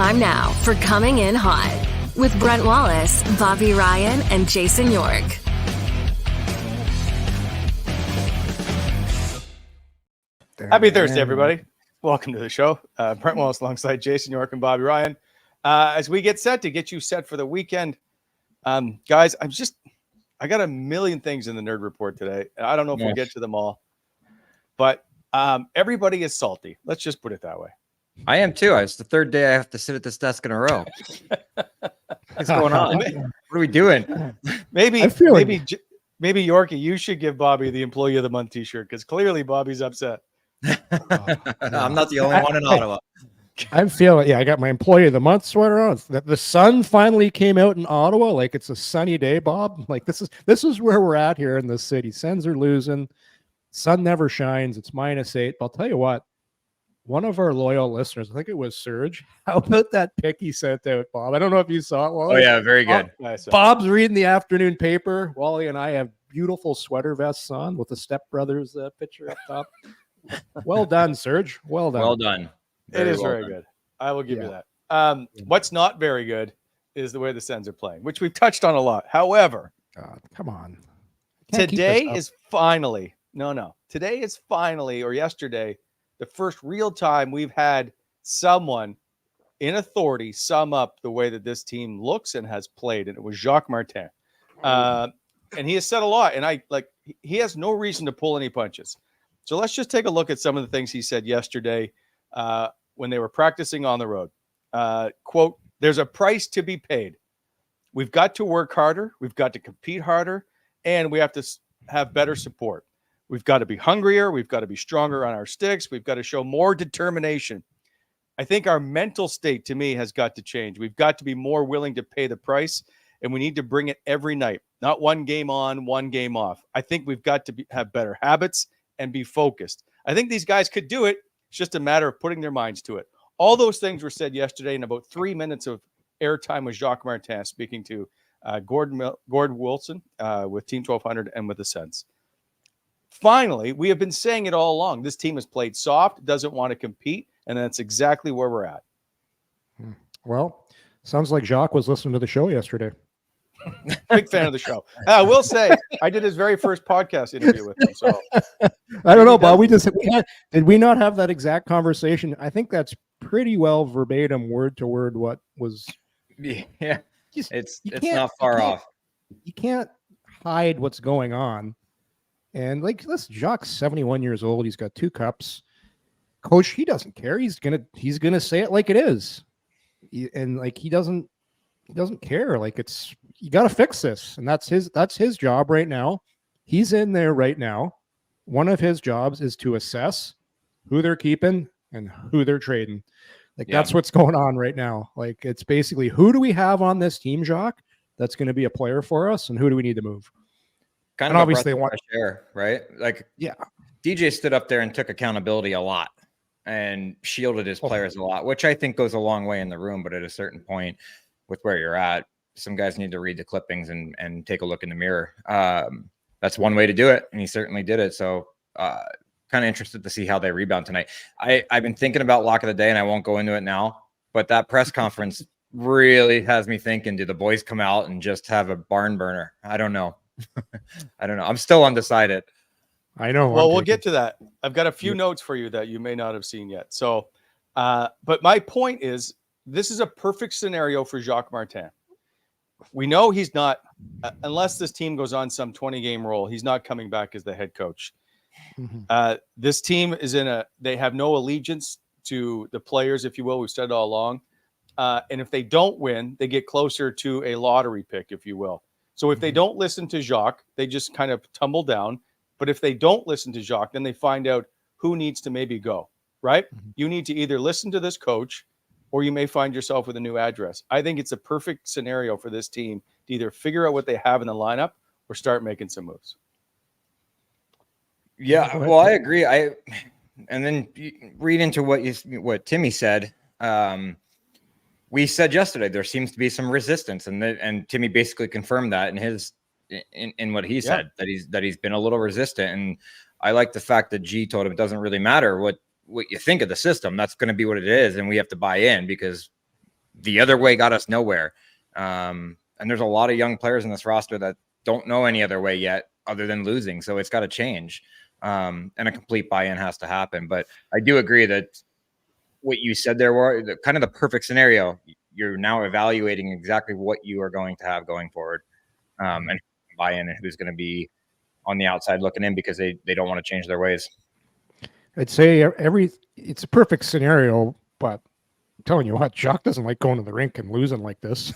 Time now for Coming In Hot with Brent Wallace, Bobby Ryan, and Jason York. Happy Thursday, everybody. Welcome to the show. Brent Wallace alongside Jason York and Bobby Ryan. As we get set to get you set for the weekend, guys, I got a million things in the Nerd Report today. I don't know if we'll get to them all, but everybody is salty. Let's just put it that way. I am too. It's the third day I have to sit at this desk in a row. What's going on? What are we doing? Maybe Yorkie, you should give Bobby the Employee of the Month T-shirt because clearly Bobby's upset. I'm not the only one in Ottawa. I'm feeling, I got my Employee of the Month sweater on. The sun finally came out in Ottawa. Like, it's a sunny day, Bob. Like, this is where we're at here in the city. Sens are losing. Sun never shines. It's -8. But I'll tell you what, one of our loyal listeners, I think it was Serge, how about that pic he sent out, Bob? I don't know if you saw it, Wally. Oh, yeah, very good. Bob's reading the afternoon paper. Wally and I have beautiful sweater vests on with the Step Brothers picture up top. Well done, Serge. Well done. Well done. It is very good. I will give you that. What's not very good is the way the Sens are playing, which we've touched on a lot. However, God, come on. Today is finally, or yesterday, the first real time we've had someone in authority sum up the way that this team looks and has played, and it was Jacques Martin. And he has said a lot, and he has no reason to pull any punches. So let's just take a look at some of the things he said yesterday when they were practicing on the road. Quote, "There's a price to be paid. We've got to work harder. We've got to compete harder, and we have to have better support. We've got to be hungrier. We've got to be stronger on our sticks. We've got to show more determination. I think our mental state, to me, has got to change. We've got to be more willing to pay the price, and we need to bring it every night, not one game on, one game off. I think we've got to have better habits and be focused. I think these guys could do it. It's just a matter of putting their minds to it." All those things were said yesterday in about 3 minutes of airtime with Jacques Martin speaking to Gordon Wilson with Team 1200 and with the Sens. Finally, we have been saying it all along. This team has played soft, doesn't want to compete, and that's exactly where we're at. Well, sounds like Jacques was listening to the show yesterday. Big fan of the show. I will say, I did his very first podcast interview with him. So I don't know, Bob. Did we not have that exact conversation? I think that's pretty well verbatim, word to word, what was. Yeah, it's not far off. You can't hide what's going on. And listen, Jacques, 71 years old. He's got 2 cups. Coach, he doesn't care. He's gonna say it like it is, and he doesn't care. You got to fix this, and that's his job right now. He's in there right now. One of his jobs is to assess who they're keeping and who they're trading. That's what's going on right now. It's basically, who do we have on this team, Jacques, that's going to be a player for us, and who do we need to move? Kind of obviously want to share, right? DJ stood up there and took accountability a lot and shielded his players a lot, which I think goes a long way in the room. But at a certain point, with where you're at, some guys need to read the clippings and take a look in the mirror. That's one way to do it, and he certainly did it. So kind of interested to see how they rebound tonight. I've been thinking about lock of the day, and I won't go into it now, but that press conference really has me thinking, do the boys come out and just have a barn burner? I don't know. I'm still undecided. I know. Well, we'll get to that. I've got a few notes for you that you may not have seen yet. So, but my point is, this is a perfect scenario for Jacques Martin. We know he's not, unless this team goes on some 20-game roll, he's not coming back as the head coach. Mm-hmm. This team is they have no allegiance to the players, if you will. We've said it all along. And if they don't win, they get closer to a lottery pick, if you will. So if they don't listen to Jacques, they just kind of tumble down. But if they don't listen to Jacques, then they find out who needs to maybe go, right? Mm-hmm. You need to either listen to this coach, or you may find yourself with a new address. I think it's a perfect scenario for this team to either figure out what they have in the lineup or start making some moves. Yeah, well, I agree. And then read into what Timmy said. We said yesterday there seems to be some resistance, and Timmy basically confirmed that in what he said, that he's been a little resistant. And I like the fact that G told him it doesn't really matter what you think of the system. That's going to be what it is, and we have to buy in because the other way got us nowhere. And there's a lot of young players in this roster that don't know any other way yet other than losing. So it's got to change. And a complete buy-in has to happen. But I do agree that what you said there were kind of the perfect scenario. You're now evaluating exactly what you are going to have going forward, and buy-in and who's going to be on the outside looking in because they don't want to change their ways. I'd say it's a perfect scenario, but I'm telling you what, Jacques doesn't like going to the rink and losing like this.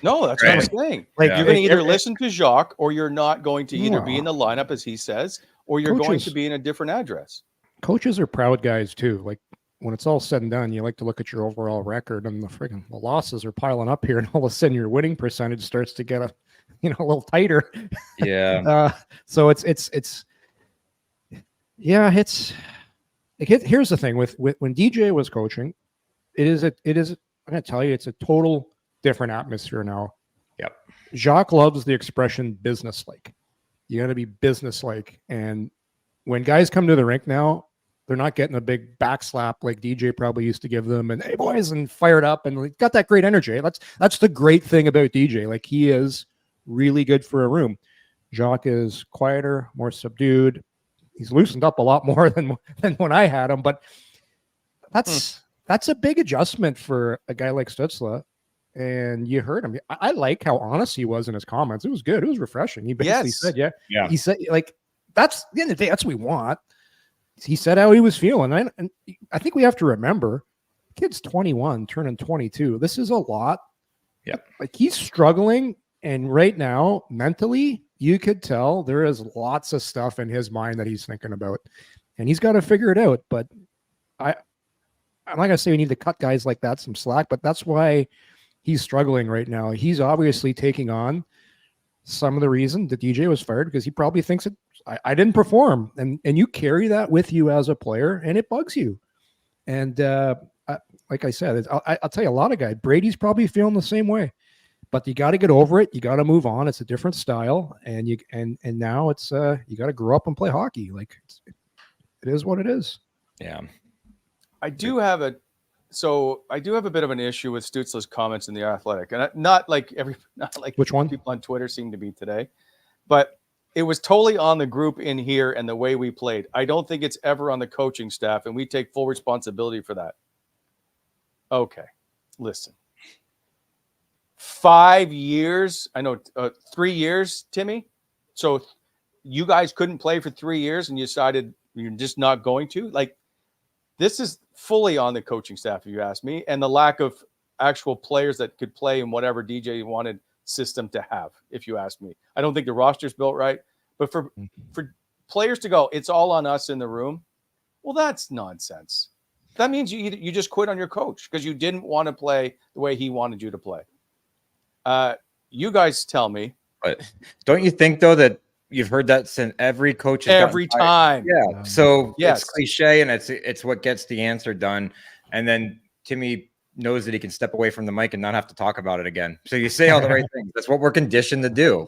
No, that's what I'm saying. Like you're going to either listen to Jacques or you're not going to either be in the lineup as he says, or you're going to be in a different address. Coaches are proud guys too. Like when it's all said and done, you like to look at your overall record, and the losses are piling up here, and all of a sudden your winning percentage starts to get a little tighter. Yeah. So here's the thing with when DJ was coaching, it is I'm going to tell you, it's a total different atmosphere now. Yep. Jacques loves the expression business-like. You got to be business-like. And when guys come to the rink now, they're not getting a big backslap like DJ probably used to give them. And hey boys, and fired up and got that great energy. That's the great thing about DJ. Like he is really good for a room. Jacques is quieter, more subdued. He's loosened up a lot more than when I had him, but that's a big adjustment for a guy like Stützle. And you heard him. I like how honest he was in his comments. It was good. It was refreshing. He basically said, yeah. He said, like, that's the end of the day. That's what we want. He said how he was feeling. And I think we have to remember, kid's 21, turning 22. This is a lot. Yeah. Like he's struggling. And right now, mentally, you could tell there is lots of stuff in his mind that he's thinking about. And he's got to figure it out. But I'm not going to say we need to cut guys like that some slack, but that's why he's struggling right now. He's obviously taking on some of the reason the DJ was fired because he probably thinks I didn't perform. And you carry that with you as a player, and it bugs you. And like I said, I'll tell you, a lot of guys, Brady's probably feeling the same way. But you got to get over it. You got to move on. It's a different style, and now it's you got to grow up and play hockey. Like it is what it is. Yeah, I do have a bit of an issue with Stützle's comments in The Athletic, and not like which one people on Twitter seem to be today, but it was totally on the group in here and the way we played. I don't think it's ever on the coaching staff, and we take full responsibility for that. Okay, listen. 5 years, I know 3 years, Timmy. So you guys couldn't play for 3 years and you decided you're just not going to. Like, this is fully on the coaching staff, if you ask me, and the lack of actual players that could play in whatever DJ wanted system to have, if you ask me. I don't think the roster's built right, but for players to go, it's all on us in the room. Well, that's nonsense. That means you just quit on your coach because you didn't want to play the way he wanted you to play. You guys tell me. But don't you think though that you've heard that since every coach has every time? Yeah. So it's cliche and it's what gets the answer done. And then Timmy knows that he can step away from the mic and not have to talk about it again. So you say all the right things. That's what we're conditioned to do.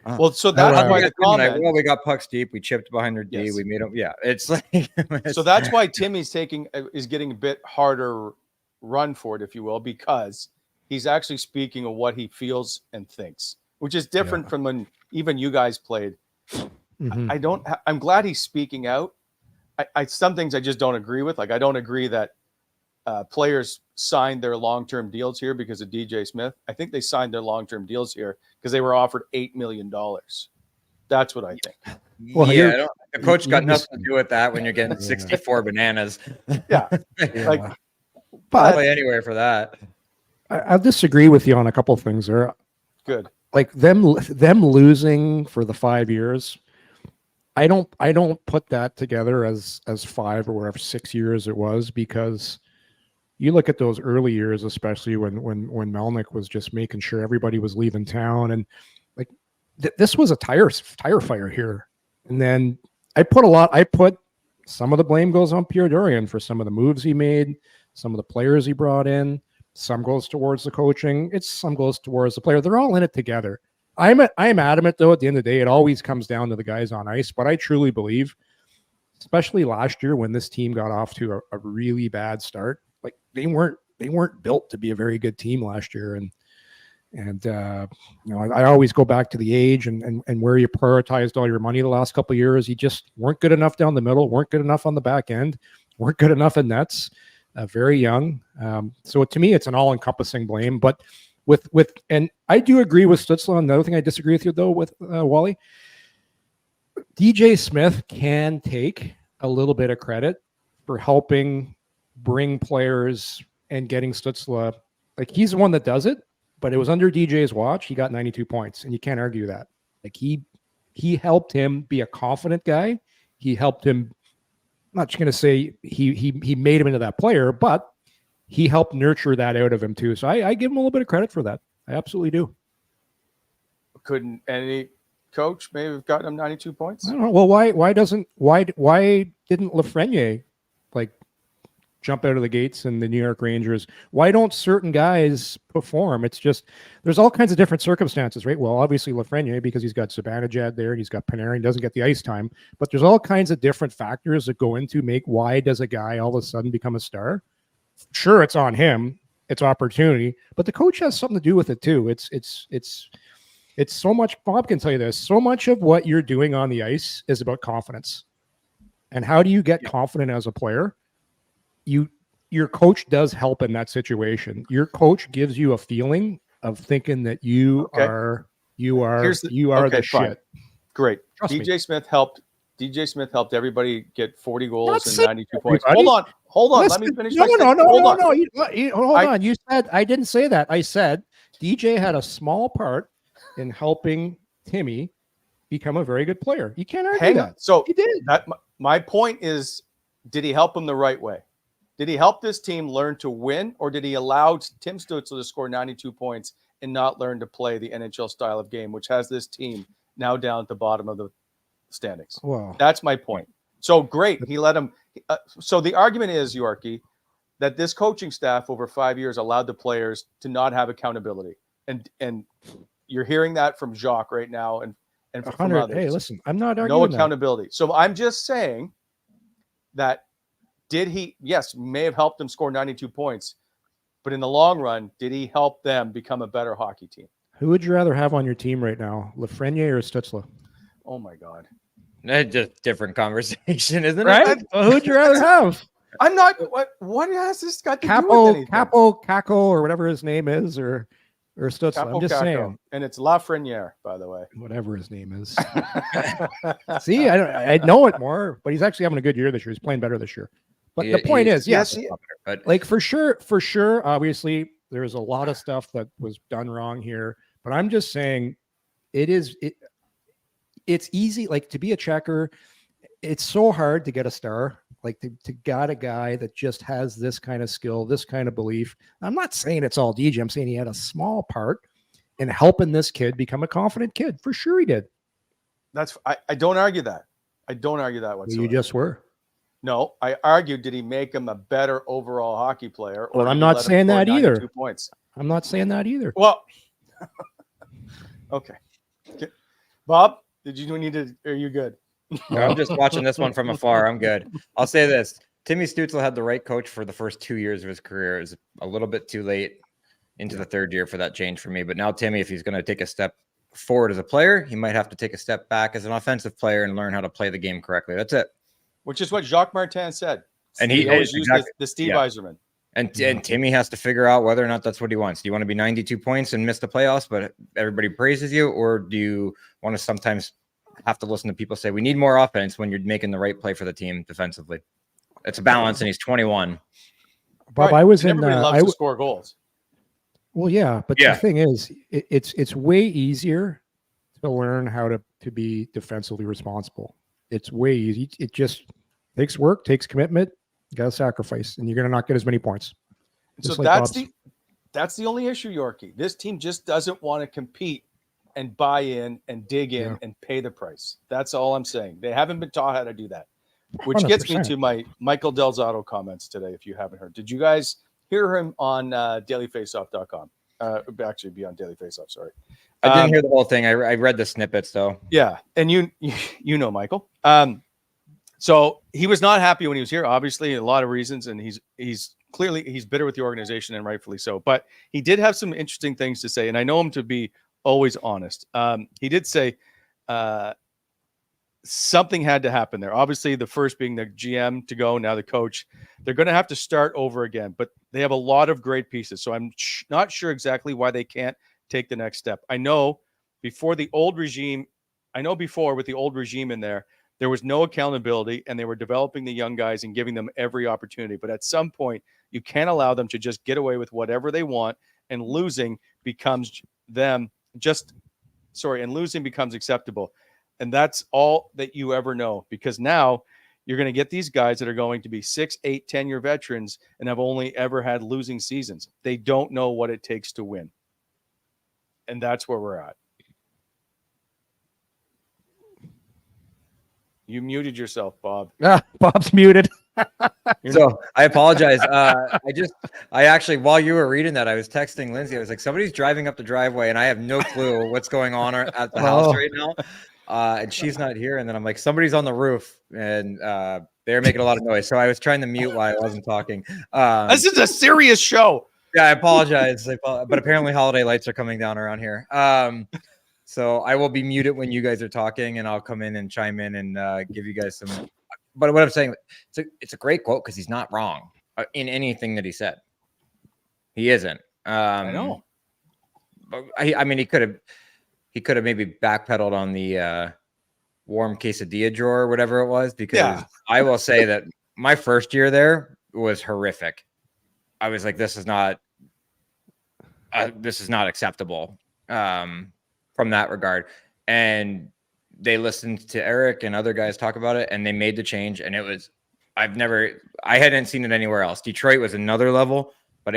Well, so that's why the comment. Well, we got pucks deep. We chipped behind their D. We made them. Yeah, it's like. So that's why Timmy's is getting a bit harder run for it, if you will, because he's actually speaking of what he feels and thinks, which is different from when even you guys played. Mm-hmm. I'm glad he's speaking out. Some things I just don't agree with. Like I don't agree that players signed their long-term deals here because of DJ Smith. I think they signed their long-term deals here because they were offered $8 million. That's what I think. Well, the coach got nothing to do with that when you're getting 64 bananas. Yeah. But play anywhere for that. I'll disagree with you on a couple of things there. Good. Like them losing for the 5 years. I don't put that together as 5 or whatever 6 years it was, because you look at those early years, especially when Melnyk was just making sure everybody was leaving town, and like this was a tire fire here. And then I put some of the blame goes on Pierre Dorion for some of the moves he made, some of the players he brought in. Some goes towards the coaching. Some goes towards the player. They're all in it together. I'm adamant, though, at the end of the day, it always comes down to the guys on ice. But I truly believe, especially last year when this team got off to a really bad start, like they weren't weren't built to be a very good team last year. And I always go back to the age and where you prioritized all your money the last couple of years. You just weren't good enough down the middle, weren't good enough on the back end, weren't good enough in nets. Very young. So to me, it's an all-encompassing blame. But and I do agree with Stützle. Another thing I disagree with you though with Wally. DJ Smith can take a little bit of credit for helping bring players and getting Stützle. Like, he's the one that does it, but it was under DJ's watch. He got 92 points, and you can't argue that. Like, he helped him be a confident guy. He helped him. I'm not just going to say he made him into that player, but he helped nurture that out of him too. So I give him a little bit of credit for that. I absolutely do. Couldn't any coach maybe have gotten him 92 points? I don't know. Well, why didn't Lafreniere like jump out of the gates in the New York Rangers? Why don't certain guys perform? It's just, there's all kinds of different circumstances, right? Well, obviously Lafreniere, because he's got Zibanejad there and he's got Panarin, doesn't get the ice time, but there's all kinds of different factors that go into why does a guy all of a sudden become a star? Sure, it's on him, it's opportunity, but the coach has something to do with it too. It's so much. Bob can tell you this. So much of what you're doing on the ice is about confidence. And how do you get confident as a player? Your coach does help in that situation. Your coach gives you a feeling of thinking that you are the shit. Great. DJ Smith helped everybody get 40 goals and 92 points. Hold on. Listen, let me finish. No. Hold on. You said, I didn't say that. I said DJ had a small part in helping Timmy become a very good player. You can't argue that. So he did. My point is, did he help him the right way? Did he help this team learn to win, or did he allow Tim Stützle to score 92 points and not learn to play the NHL style of game, which has this team now down at the bottom of the standings? Wow. That's my point. So great. He let him. So the argument is, Yorkie, that this coaching staff over 5 years allowed the players to not have accountability. And you're hearing that from Jacques right now and from others. Hey, listen, I'm not arguing no accountability. So I'm just saying that may have helped them score 92 points, but in the long run, did he help them become a better hockey team? Who would you rather have on your team right now, Lafreniere or Stützle? Oh my God. That's just different conversation, isn't it? Right? Who would you rather have? I'm not. What has this got to do with anything? Capo, or whatever his name is, or Stützle. I'm just saying. And it's Lafreniere, by the way. Whatever his name is. See, I know it more, but he's actually having a good year this year. He's playing better this year. But the point is, yes, like for sure, obviously, there's a lot of stuff that was done wrong here. But I'm just saying, it's easy, like, to be a checker. It's so hard to get a star, like to get a guy that just has this kind of skill, this kind of belief. I'm not saying it's all DJ. I'm saying he had a small part in helping this kid become a confident kid. For sure he did. I don't argue that. I don't argue that whatsoever. You just were. No, I argued, did he make him a better overall hockey player? Well, I'm not saying that either. 2 points. I'm not saying that either. Well, okay. Bob, are you good? No, I'm just watching this one from afar. I'm good. I'll say this. Timmy Stützle had the right coach for the first 2 years of his career. It was a little bit too late into the third year for that change for me. But now Timmy, if he's going to take a step forward as a player, he might have to take a step back as an offensive player and learn how to play the game correctly. That's it. Which is what Jacques Martin said. And he always used the Steve Yzerman. And Timmy has to figure out whether or not that's what he wants. Do you want to be 92 points and miss the playoffs, but everybody praises you? Or do you want to sometimes have to listen to people say, we need more offense when you're making the right play for the team defensively? It's a balance, and he's 21. Bob, I was in. Everybody loves to score goals. Well, yeah, but the thing is, it's way easier to learn how to be defensively responsible. It's way easy. It just takes work, takes commitment. You got to sacrifice, and you're going to not get as many points. So that's the only issue, Yorkie. This team just doesn't want to compete and buy in and dig in and pay the price. That's all I'm saying. They haven't been taught how to do that, which 100%. Gets me to my Michael Delzato comments today. If you haven't heard, did you guys hear him on dailyfaceoff.com? Actually, be on Daily Faceoff. Sorry, I didn't hear the whole thing. I read the snippets though. Yeah, and you know Michael. So he was not happy when he was here, obviously, a lot of reasons, and he's clearly bitter with the organization, and rightfully so. But he did have some interesting things to say, and I know him to be always honest. He did say something had to happen there. Obviously, the first being the GM to go, now the coach. They're going to have to start over again, but they have a lot of great pieces. So I'm not sure exactly why they can't take the next step. I know before with the old regime in there was no accountability, and they were developing the young guys and giving them every opportunity. But at some point, you can't allow them to just get away with whatever they want, and losing becomes acceptable. And that's all that you ever know, because now you're going to get these guys that are going to be 6, 8, 10-year veterans and have only ever had losing seasons. They don't know what it takes to win. And that's where we're at. You muted yourself, Bob. Bob's muted. So I apologize. I actually, while you were reading that, I was texting Lindsay. I was like, somebody's driving up the driveway and I have no clue what's going on at the house right now. And she's not here. And then I'm like, somebody's on the roof, and they're making a lot of noise. So I was trying to mute while I wasn't talking. This is a serious show. Yeah, I apologize. But apparently holiday lights are coming down around here. So I will be muted when you guys are talking, and I'll come in and chime in and give you guys some. But what I'm saying, it's a great quote, because he's not wrong in anything that he said. He isn't. I know. I mean, he could have maybe backpedaled on the warm quesadilla drawer or whatever it was, because I will say that my first year there was horrific. I was like, this is not acceptable from that regard. And they listened to Eric and other guys talk about it, and they made the change. And it was, I hadn't seen it anywhere else. Detroit was another level, but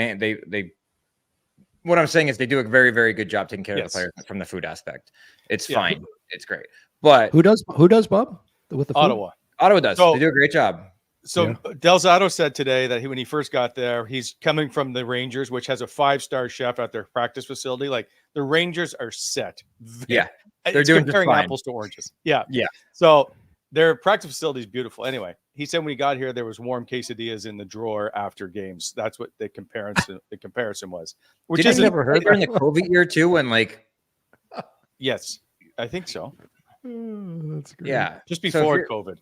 what I'm saying is they do a very, very good job taking care of the players from the food aspect. It's fine. It's great. But who does Bob with the food? Ottawa does. They do a great job. So Delzato said today that when he first got there, he's coming from the Rangers, which has a 5-star chef at their practice facility. Like, the Rangers are set. They're doing comparing just fine. apples to oranges. Yeah. So their practice facility is beautiful. Anyway, he said when he got here, there was warm quesadillas in the drawer after games. That's what the comparison was. Which Did you never heard during the COVID year too, when like? Yes, I think so. That's great. Yeah, just before COVID.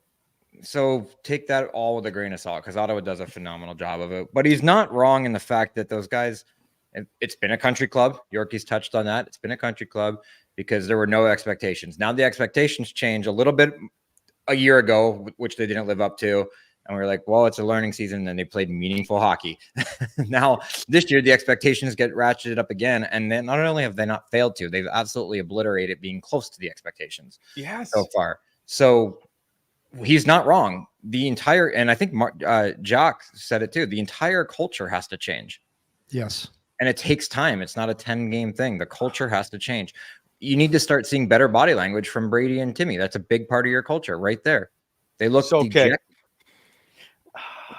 So take that all with a grain of salt, because Ottawa does a phenomenal job of it. But he's not wrong in the fact that those guys, it's been a country club. Yorkie's touched on that. It's been a country club because there were no expectations. Now the expectations change a little bit a year ago, which they didn't live up to. And we were like, well, it's a learning season, and they played meaningful hockey. Now this year, the expectations get ratcheted up again. And then not only have they not failed to, they've absolutely obliterated being close to the expectations so far. So he's not wrong. And I think Jacques said it too, the entire culture has to change. Yes. And it takes time. It's not a 10-game thing. The culture has to change. You need to start seeing better body language from Brady and Timmy. That's a big part of your culture right there. They look okay.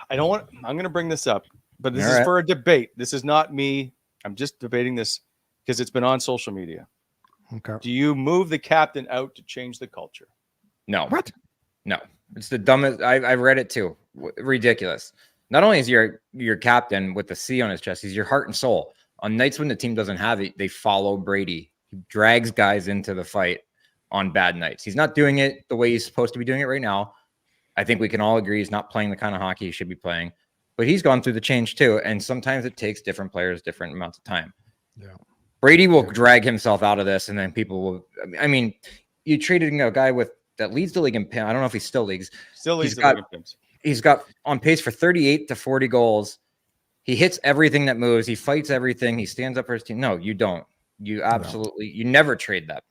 I'm going to bring this up, but this is for a debate. This is not me. I'm just debating this because it's been on social media. Okay. Do you move the captain out to change the culture? No. What? No. It's the dumbest. I've read it too. Ridiculous. Not only is your captain with the C on his chest, he's your heart and soul. On nights when the team doesn't have it, they follow Brady. He drags guys into the fight on bad nights. He's not doing it the way he's supposed to be doing it right now. I think we can all agree he's not playing the kind of hockey he should be playing, but he's gone through the change too. And sometimes it takes different players different amounts of time. Yeah. Brady will drag himself out of this, and then people will. I mean, you traded a guy that leads the league in PIMS. I don't know if he still leads. Still leads the league in PIMS. He's got on pace for 38 to 40 goals. He hits everything that moves. He fights everything. He stands up for his team. No, you don't. You absolutely, you never trade that.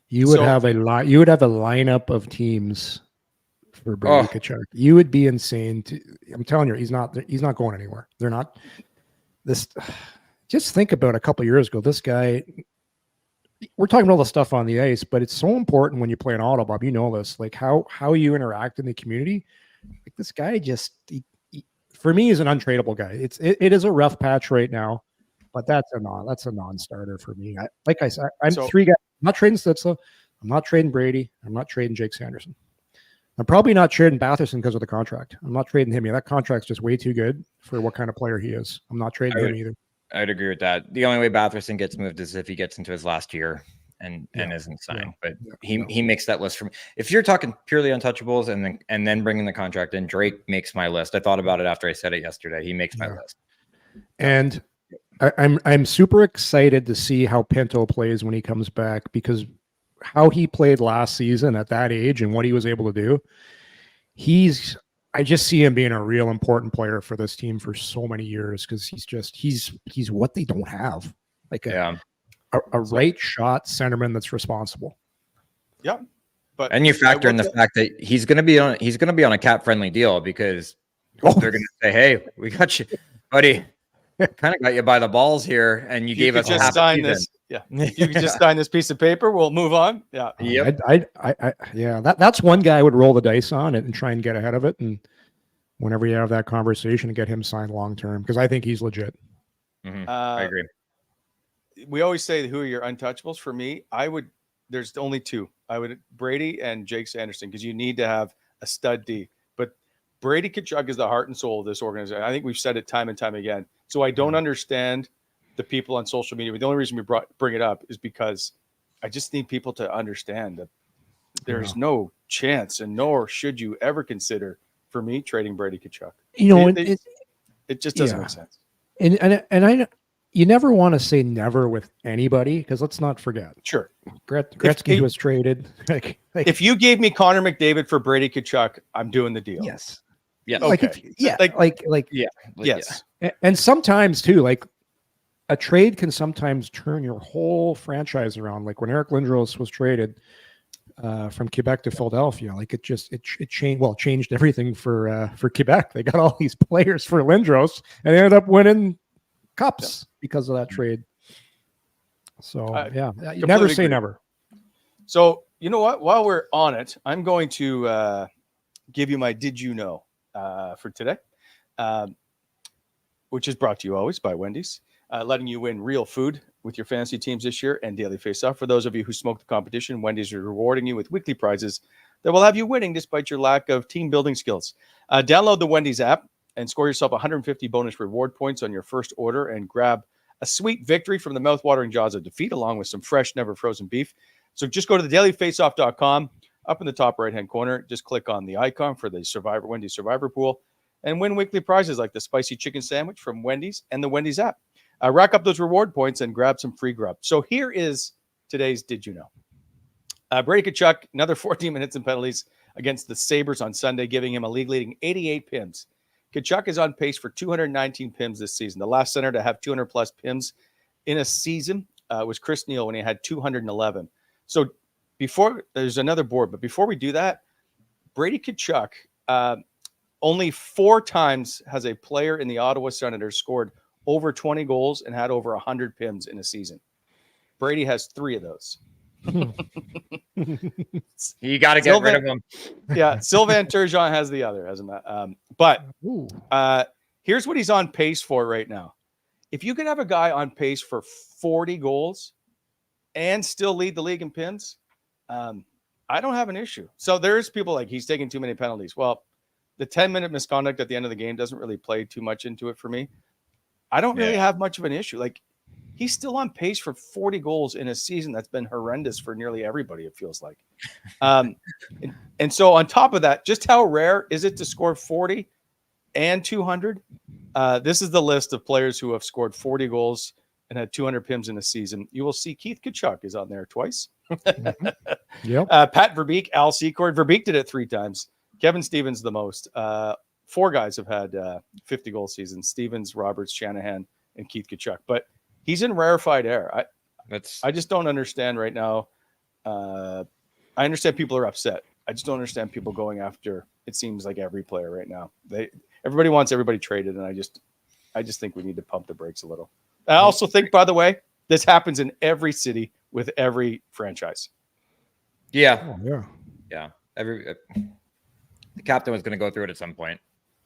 You would have a lineup of teams for Brady Tkachuk. You would be insane. I'm telling you, he's not going anywhere. They're not. Just think about a couple of years ago. This guy. We're talking about all the stuff on the ice, but it's so important when you play an auto, Bob. You know this, like how you interact in the community. Like this guy for me is an untradeable guy. It is a rough patch right now, but that's a non-starter for me. Like I said, I'm 3 guys. I'm not trading Stützle. I'm not trading Brady. I'm not trading Jake Sanderson. I'm probably not trading Batherson because of the contract. I'm not trading him. That contract's just way too good for what kind of player he is. I'm not trading him either. I'd agree with that. The only way Batherson gets moved is if he gets into his last year and isn't signed. But he makes that list for me. If you're talking purely untouchables and then bringing the contract in, Drake makes my list. I thought about it after I said it yesterday. He makes my list. And I'm super excited to see how Pinto plays when he comes back, because how he played last season at that age and what he was able to do, I just see him being a real important player for this team for so many years, because he's what they don't have, like a right shot centerman that's responsible. Yeah, and you factor in the fact that he's going to be on a cap friendly deal, because they're going to say, "Hey, we got you, buddy. Kind of got you by the balls here, and you gave us just sign this. Yeah, you can just sign this piece of paper. We'll move on. Yeah, that's one guy I would roll the dice on it and try and get ahead of it. And whenever you have that conversation, get him signed long term, because I think he's legit. I agree. We always say, who are your untouchables? For me, there's only two. I would Brady and Jake Sanderson, because you need to have a stud D. But Brady Tkachuk is the heart and soul of this organization. I think we've said it time and time again. So I don't understand the people on social media. But the only reason we bring it up is because I just need people to understand that there's no chance, and nor should you ever consider, for me, trading Brady Tkachuk. It just doesn't make sense. And you never want to say never with anybody, because let's not forget. Sure. Gretzky was traded. If you gave me Connor McDavid for Brady Tkachuk, I'm doing the deal. Yes. Yeah. Okay. Yes. And sometimes too, like a trade can sometimes turn your whole franchise around. Like when Eric Lindros was traded from Quebec to Philadelphia, like it changed everything for Quebec. They got all these players for Lindros and they ended up winning cups because of that trade. So you never say never. So you know what? While we're on it, I'm going to give you my "Did you know" for today, which is brought to you always by Wendy's, letting you win real food with your fantasy teams this year and daily face-off. For those of you who smoke the competition, Wendy's are rewarding you with weekly prizes that will have you winning despite your lack of team building skills. Download the Wendy's app and score yourself 150 bonus reward points on your first order, and grab a sweet victory from the mouth-watering jaws of defeat, along with some fresh, never frozen beef. So just go to thedailyfaceoff.com. Up in the top right-hand corner, just click on the icon for the Wendy's Survivor Pool and win weekly prizes like the spicy chicken sandwich from Wendy's and the Wendy's app. Rack up those reward points and grab some free grub. So here is today's Did You Know? Brady Tkachuk, another 14 minutes in penalties against the Sabres on Sunday, giving him a league-leading 88 PIMs. Tkachuk is on pace for 219 PIMs this season. The last center to have 200-plus PIMs in a season was Chris Neal when he had 211. So there's another board, but before we do that, Brady Tkachuk only 4 times has a player in the Ottawa Senators scored over 20 goals and had over 100 PIMs in a season. Brady has 3 of those. You got to get rid of them. Yeah, Sylvain Turgeon has the other, hasn't that? But here's what he's on pace for right now. If you could have a guy on pace for 40 goals and still lead the league in PIMs, I don't have an issue. So there's people like, he's taking too many penalties. Well, the 10-minute misconduct at the end of the game doesn't really play too much into it for me. I don't really have much of an issue. Like, he's still on pace for 40 goals in a season that's been horrendous for nearly everybody, it feels like. And so on top of that, just how rare is it to score 40 and 200? This is the list of players who have scored 40 goals and had 200 PIMs in a season. You will see Keith Tkachuk is on there twice. Pat Verbeek, Al Secord. Verbeek did it 3 times. Kevin Stevens the most. 4 guys have had 50-goal seasons: Stevens, Roberts, Shanahan, and Keith Tkachuk. But he's in rarefied air. I just don't understand right now. I understand people are upset. I just don't understand people going after, it seems like, every player right now. Everybody wants everybody traded, and I just think we need to pump the brakes a little. I also think, by the way, this happens in every city with every franchise. Yeah. The captain was going to go through it at some point,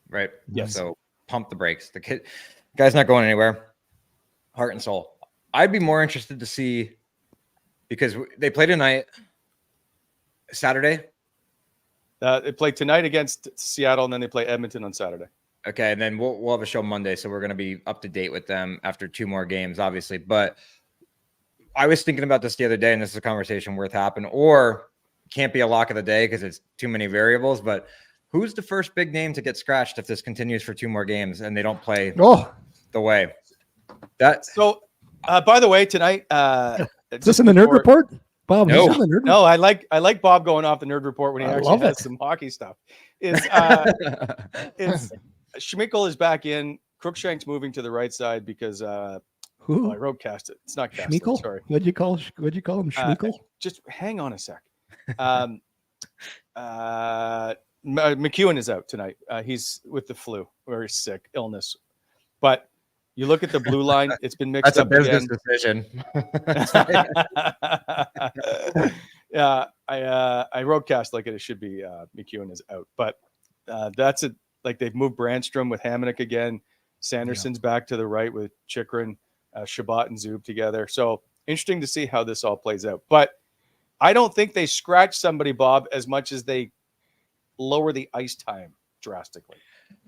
right? Yes. So pump the brakes. The guy's not going anywhere. Heart and soul. I'd be more interested to see, because they play tonight, Saturday. They play tonight against Seattle, and then they play Edmonton on Saturday. Okay, and then we'll have a show Monday, so we're going to be up to date with them after 2 more games, obviously. But I was thinking about this the other day, and this is a conversation worth having, or can't be a lock of the day because it's too many variables. But who's the first big name to get scratched if this continues for 2 more games and they don't play the way that? So, by the way, tonight, is this in the Nerd Report, Bob? No, no, I like Bob going off the Nerd Report when he actually has some hockey stuff. It's Schmeichel is back in. Cruikshank's moving to the right side because who? I wrote cast it. It's not cast. Schmeichel? Sorry. What'd you call him? Schmeichel? Just hang on a sec. McEwen is out tonight. He's with the flu, very sick, illness. But you look at the blue line; it's been mixed up. That's a business decision. Yeah, I wrote cast like it should be. McEwen is out, but that's it. Like they've moved Brandstrom with Hamonic again. Sanderson's back to the right with Chikrin, Chabot and Zub together. So interesting to see how this all plays out. But I don't think they scratch somebody, Bob, as much as they lower the ice time drastically.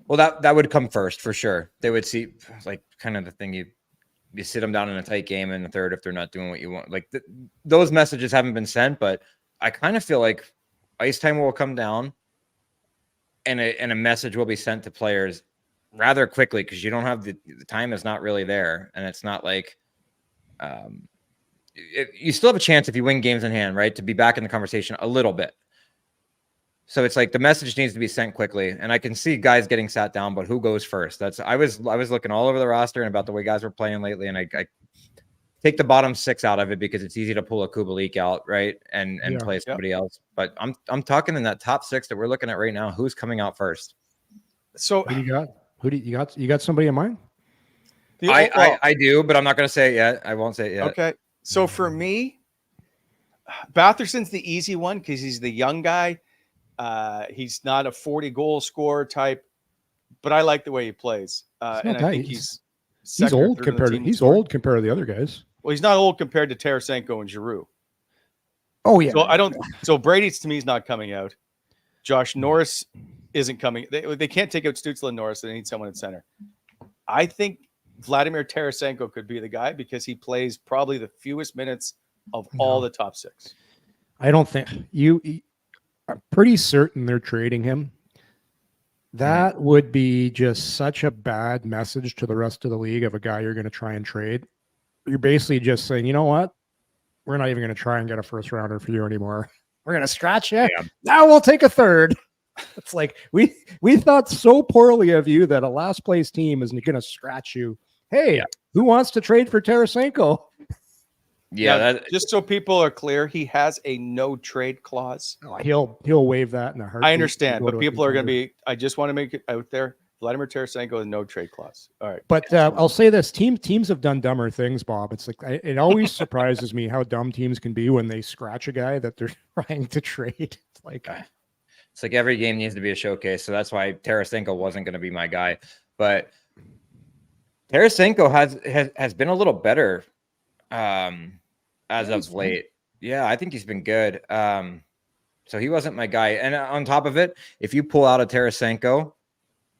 Well, that would come first for sure. They would see like kind of the thing you sit them down in a tight game in the third if they're not doing what you want. Like those messages haven't been sent, but I kind of feel like ice time will come down and a message will be sent to players rather quickly because you don't have the time is not really there. And it's not like you still have a chance if you win games in hand, right, to be back in the conversation a little bit. So it's like the message needs to be sent quickly, and I can see guys getting sat down, but who goes first? I was looking all over the roster and about the way guys were playing lately, and I take the bottom 6 out of it because it's easy to pull a Kubalik out, right, and play somebody else. But I'm talking in that top 6 that we're looking at right now. Who's coming out first? So who do you got? You got somebody in mind? I do, but I'm not going to say it yet. I won't say it yet. Okay. So for me, Batherson's the easy one because he's the young guy. He's not a 40-goal scorer type, but I like the way he plays. And I think he's old compared to the other guys. Well, he's not old compared to Tarasenko and Giroux. Oh yeah. So Brady to me is not coming out. Josh Norris isn't coming. They can't take out Stützle and Norris. They need someone at center. I think Vladimir Tarasenko could be the guy because he plays probably the fewest minutes of all the top 6. I don't think I'm pretty certain they're trading him. That would be just such a bad message to the rest of the league of a guy you're going to try and trade. You're basically just saying, you know what? We're not even going to try and get a first rounder for you anymore. We're going to scratch you. Yeah. Now we'll take a third. It's like we thought so poorly of you that a last place team is going to scratch you. Hey, who wants to trade for Tarasenko? Yeah, just so people are clear, he has a no trade clause. Oh, he'll waive that in a heartbeat. I understand, but people are going to be. I just want to make it out there. Vladimir Tarasenko has no trade clause. All right, but I'll say this: teams have done dumber things, Bob. It's like it always surprises me how dumb teams can be when they scratch a guy that they're trying to trade. It's like every game needs to be a showcase. So that's why Tarasenko wasn't going to be my guy, but Tarasenko has been a little better. As of late. Yeah, I think he's been good. So he wasn't my guy. And on top of it, if you pull out a Tarasenko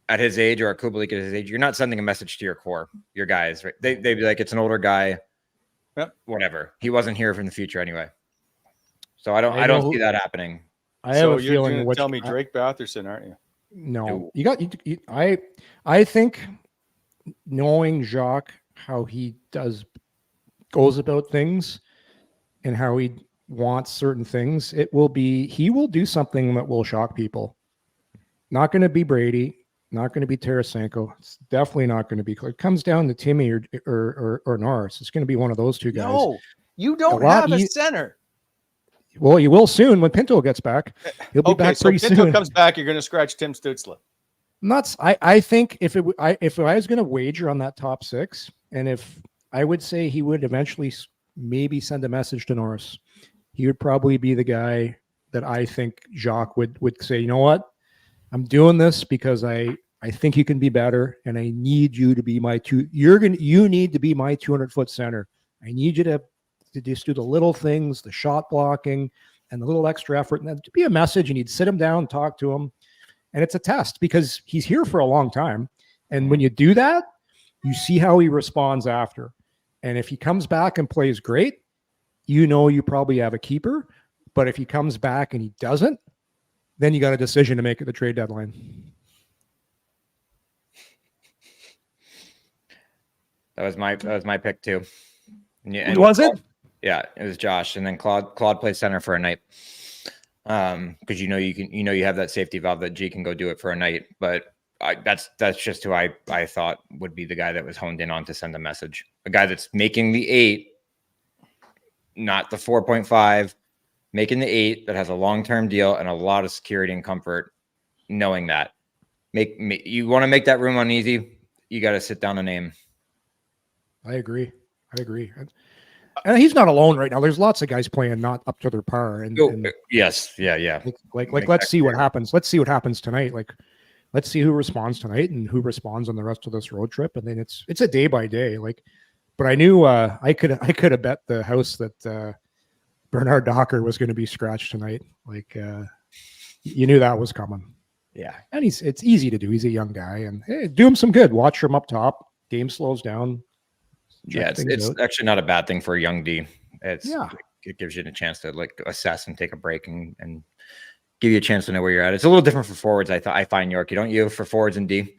at his age or a Kubalik at his age, you're not sending a message to your core, your guys, right? They'd be like, it's an older guy. Yep. Whatever. He wasn't here from the future anyway. So I don't see that happening. I have a feeling. You're tell me Drake Batherson, aren't you? No. I think knowing Jacques, how he goes about things and how he wants certain things, he will do something that will shock people. Not going to be Brady, not going to be Tarasenko. It's definitely not going to be. It comes down to Timmy or Norris. It's going to be one of those two guys. No, you don't have a center. Well, you will soon when Pinto gets back. He'll be back pretty soon. If Pinto comes back, you're going to scratch Tim Stützle. Nuts. I think if I was going to wager on that top 6, and if I would say he would eventually maybe send a message to Norris, he would probably be the guy that I think Jacques would say, you know what? I'm doing this because I think you can be better, and I need you to be you need to be my 200-foot center. I need you to just do the little things, the shot blocking, and a little extra effort, and then to be a message, and you'd sit him down, talk to him. And it's a test because he's here for a long time. And when you do that, you see how he responds after. And if he comes back and plays great, you know you probably have a keeper. But if he comes back and he doesn't, then you got a decision to make at the trade deadline. That was my pick too. Was it? Yeah, it was Josh, and then Claude plays center for a night. Because you have that safety valve that G can go do it for a night. But that's just who I thought would be the guy that was honed in on to send a message. A guy that's making the 8, not the 4.5, making the 8 that has a long-term deal and a lot of security and comfort, knowing that. You want to make that room uneasy, you got to sit down and aim. I agree. And he's not alone right now. There's lots of guys playing not up to their par. And yes, yeah. Like let's see what happens. Let's see what happens tonight. Like, let's see who responds tonight and who responds on the rest of this road trip. And then it's a day by day. Like, but I knew I could have bet the house that Bernard Docker was going to be scratched tonight. Like, you knew that was coming. Yeah, and it's easy to do. He's a young guy, and hey, do him some good. Watch him up top. Game slows down. Yeah, it's actually not a bad thing for a young D. It gives you a chance to like assess and take a break and give you a chance to know where you're at. It's a little different for forwards. I find York. You don't you for forwards and D?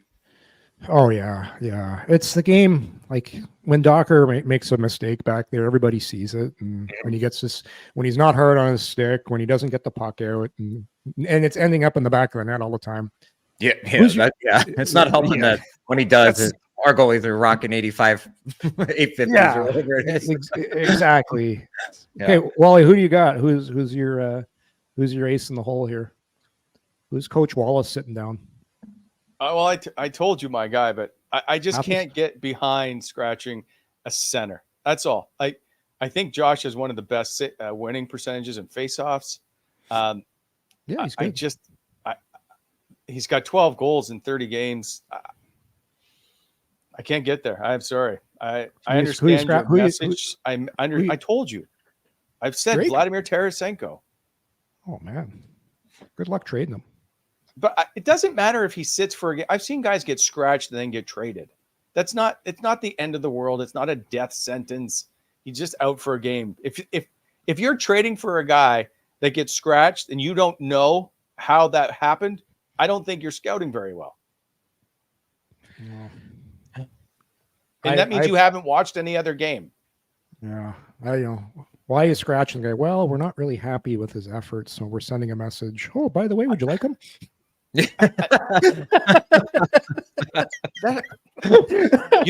Oh yeah. It's the game. Like when Docker makes a mistake back there, everybody sees it. And when he gets this, when he's not hard on his stick, when he doesn't get the puck out, and it's ending up in the back of the net all the time. Yeah. It's not helping that when he does. Our goalies are rocking 85, 850s. Yeah, or whatever it is. Exactly. Yeah. Okay, Wally, who do you got? Who's your ace in the hole here? Who's Coach Wallace sitting down? Well, I told you my guy, but I just can't get behind scratching a center. That's all. I think Josh has one of the best winning percentages in faceoffs. He's good. He's got 12 goals in 30 games. I can't get there. I'm sorry. I understand your message. I told you. I've said Vladimir Tarasenko. Oh man, good luck trading him. But it doesn't matter if he sits for a game. I've seen guys get scratched and then get traded. It's not the end of the world. It's not a death sentence. He's just out for a game. If you're trading for a guy that gets scratched and you don't know how that happened, I don't think you're scouting very well. No. And that means you haven't watched any other game. Yeah. Why are you scratching the guy? Well, we're not really happy with his efforts, so we're sending a message. Oh, by the way, would you like him? You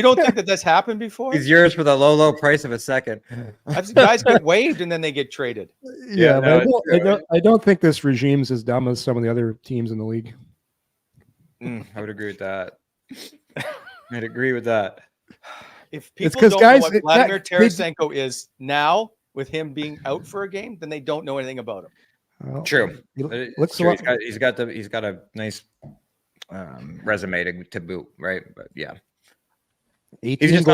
don't think that's happened before? He's yours for the low price of a second. I've seen guys get waived and then they get traded. Yeah, I don't think this regime's as dumb as some of the other teams in the league. I would agree with that. I'd agree with that. If people don't know what Vladimir Tarasenko is now, with him being out for a game, then they don't know anything about him. Well, true. He's got a nice resume to boot, right? But yeah, he's just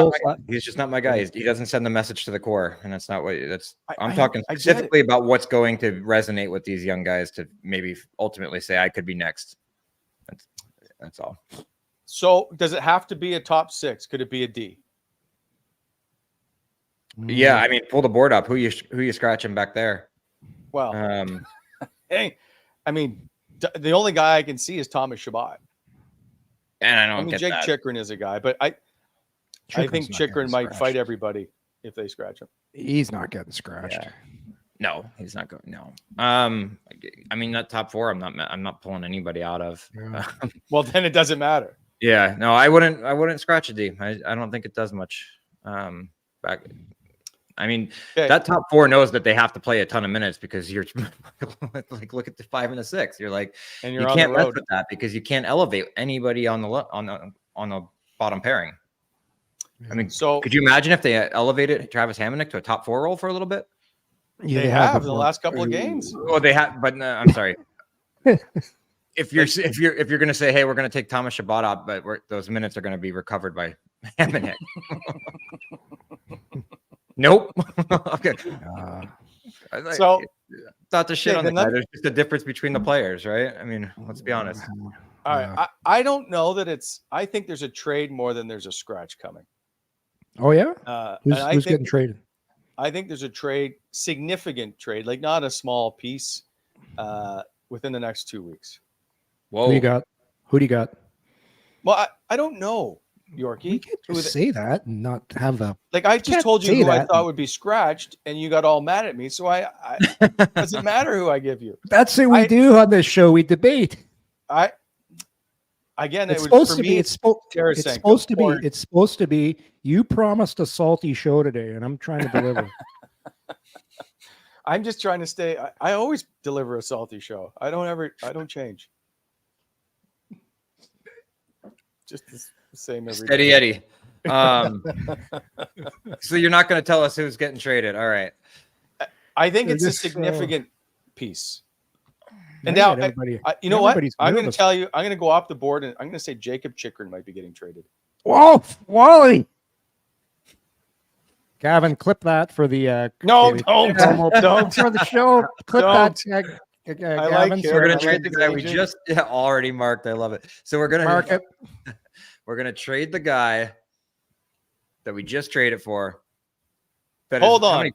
not my guy. He doesn't send the message to the core, and that's not what I'm talking specifically about. What's going to resonate with these young guys to maybe ultimately say I could be next. That's all. So does it have to be a top 6? Could it be a D? Yeah, I mean, pull the board up. Who you scratching back there? Well, hey, I mean, the only guy I can see is Thomas Chabot. And I don't get Jake that. Chychrun is a guy, but I think Chychrun might fight everybody if they scratch him. He's not getting scratched. Yeah. No, he's not going. No. I mean, that top 4, I'm not pulling anybody out of. Yeah. Well, then it doesn't matter. Yeah, no, I wouldn't scratch a D. I don't think it does much. Back. I mean, that top 4 knows that they have to play a ton of minutes because you're like, look at the 5 and the 6. You're like, and you can't mess with that because you can't elevate anybody on the bottom pairing. I mean, so could you imagine if they elevated Travis Hamonic to a top 4 role for a little bit? Yeah, they have in the last couple of games. Well, they have, but I'm sorry. If you're going to say, hey, we're going to take Thomas Chabot up, but those minutes are going to be recovered by Hamonic. Nope. Okay. So not to shit on the guy. There's just a difference between the players, right? I mean, let's be honest. All right. I don't know that I think there's a trade more than there's a scratch coming. Oh, yeah? Who's getting traded? I think there's a trade, significant trade, like not a small piece within the next 2 weeks. Whoa. Who do you got? Well, I don't know, Yorkie. You can't just say that and not have a... Like, I just told you who I thought would be scratched, and you got all mad at me, so it doesn't matter who I give you. That's what we do on this show. We debate. It's supposed to be, you promised a salty show today, and I'm trying to deliver. I'm just trying to stay. I always deliver a salty show. I don't change. Just the same every Steady day. Eddie. So you're not going to tell us who's getting traded. All right. I think it's a significant piece. And now, you know what? I'm going to tell you, I'm going to go off the board, and I'm going to say Jacob Chikrin might be getting traded. Whoa, Wally. Gavin, clip that for the... don't for the show. Clip that. Gavin, we're going to trade the guy we just already marked. I love it. So we're going to mark it. We're going to trade the guy that we just traded for. Hold on.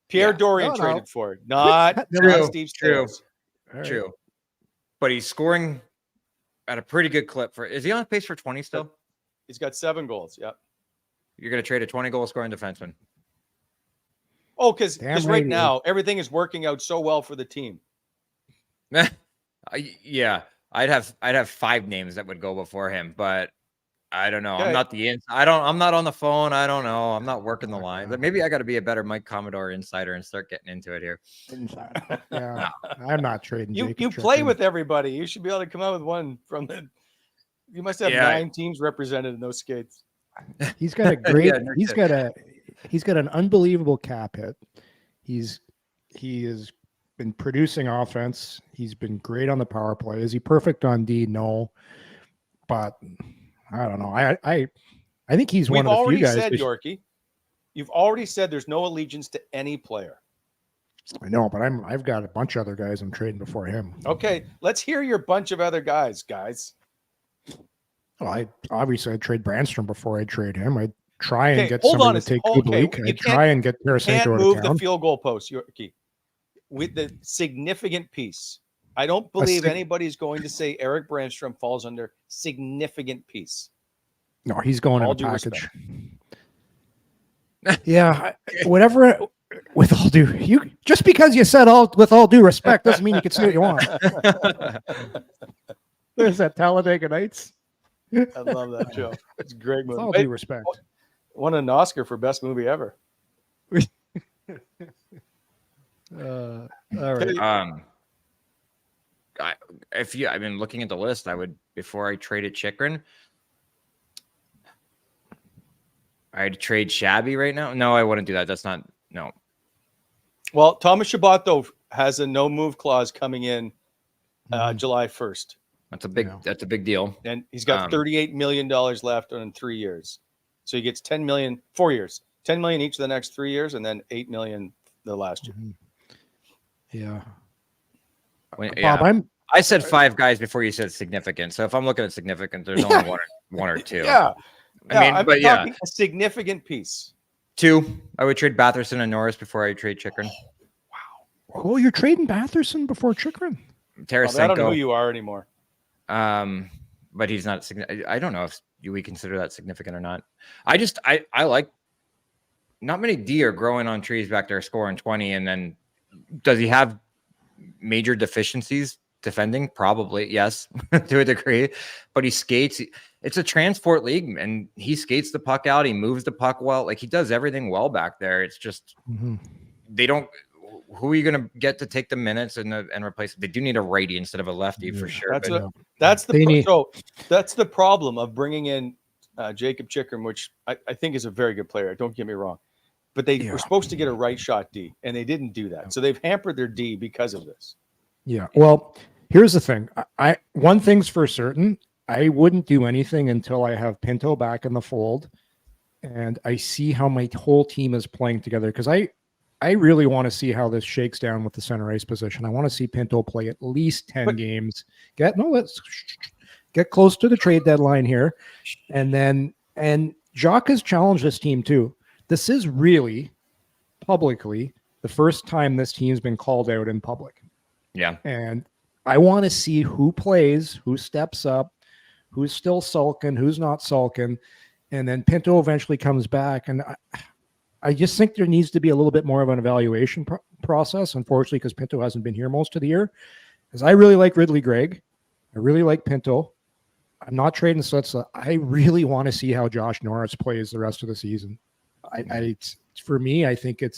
Pierre Dorian traded for. Not Steve Stamkos. True. But he's scoring at a pretty good clip. Is he on pace for 20 still? He's got 7 goals. Yep. You're going to trade a 20-goal scoring defenseman. Oh, because right now everything is working out so well for the team. Yeah, I'd have 5 names that would go before him, but I don't know. Okay. I'm not I'm not on the phone. I don't know. I'm not working the line. But maybe I got to be a better Mike Commodore insider and start getting into it here. Yeah, I'm not trading. You play with everybody. You should be able to come out with one from the. You must have 9 teams represented in those skates. He's got a great. He's got an unbelievable cap hit. He has been producing offense. He's been great on the power play. Is he perfect on D? No, but I don't know. I think he's one of the few guys. Yorkie, you've already said there's no allegiance to any player. I know, but I've got a bunch of other guys I'm trading before him. Okay, let's hear your bunch of other guys. Well, I'd trade Brandstrom before I trade him. I'd try and get somebody to take Kubalik. I'd try and get Tarasenko to town. Move the field goal post, Yorkie, with the significant piece. I don't believe anybody's going to say Eric Brandstrom falls under significant piece. No, he's going in a package. Yeah, whatever. With all due, just because you said with all due respect doesn't mean you can say what you want. There's that Talladega Nights. I love that show. It's a great movie. With all due respect. Won an Oscar for best movie ever. All right. I've been looking at the list, I would, before I traded Chikrin, I'd trade Shabby right now. No, I wouldn't do that. That's not, no. Well, Thomas Chabot, though, has a no move clause coming in July 1st. That's a big deal. And he's got $38 million left in 3 years. So he gets $10 million, 4 years, $10 million each of the next 3 years, and then $8 million the last year. Yeah. Bob, I said 5 guys before you said significant. So if I'm looking at significant, there's only one or 2. Yeah. I'm talking a significant piece. 2. I would trade Batherson and Norris before I trade Chikrin. Wow. Oh, you're trading Batherson before Chikrin? Tarasenko. I don't know who you are anymore. But he's not significant. I don't know if we consider that significant or not. I like, not many D are growing on trees back there scoring 20. And then does he have major deficiencies defending? Probably, yes, to a degree. But he skates. It's a transport league, and he skates the puck out. He moves the puck well. Like, he does everything well back there. It's just they don't. Who are you going to get to take the minutes and replace it? They do need a righty instead of a lefty for sure. That's the problem of bringing in Jacob Chikrin, which I think is a very good player. Don't get me wrong, but they were supposed to get a right shot D, and they didn't do that. So they've hampered their D because of this. Yeah. Well, here's the thing. One thing's for certain. I wouldn't do anything until I have Pinto back in the fold, and I see how my whole team is playing together. Because I really want to see how this shakes down with the center ice position. I want to see Pinto play at least 10 games. Let's get close to the trade deadline here. And Jacques has challenged this team too. This is really publicly the first time this team's been called out in public. Yeah. And I want to see who plays, who steps up, who's still sulking, who's not sulking. And then Pinto eventually comes back. And I just think there needs to be a little bit more of an evaluation process, unfortunately, because Pinto hasn't been here most of the year. Because I really like Ridley Gregg. I really like Pinto. I'm not trading Slitsa. I really want to see how Josh Norris plays the rest of the season. For me, I think I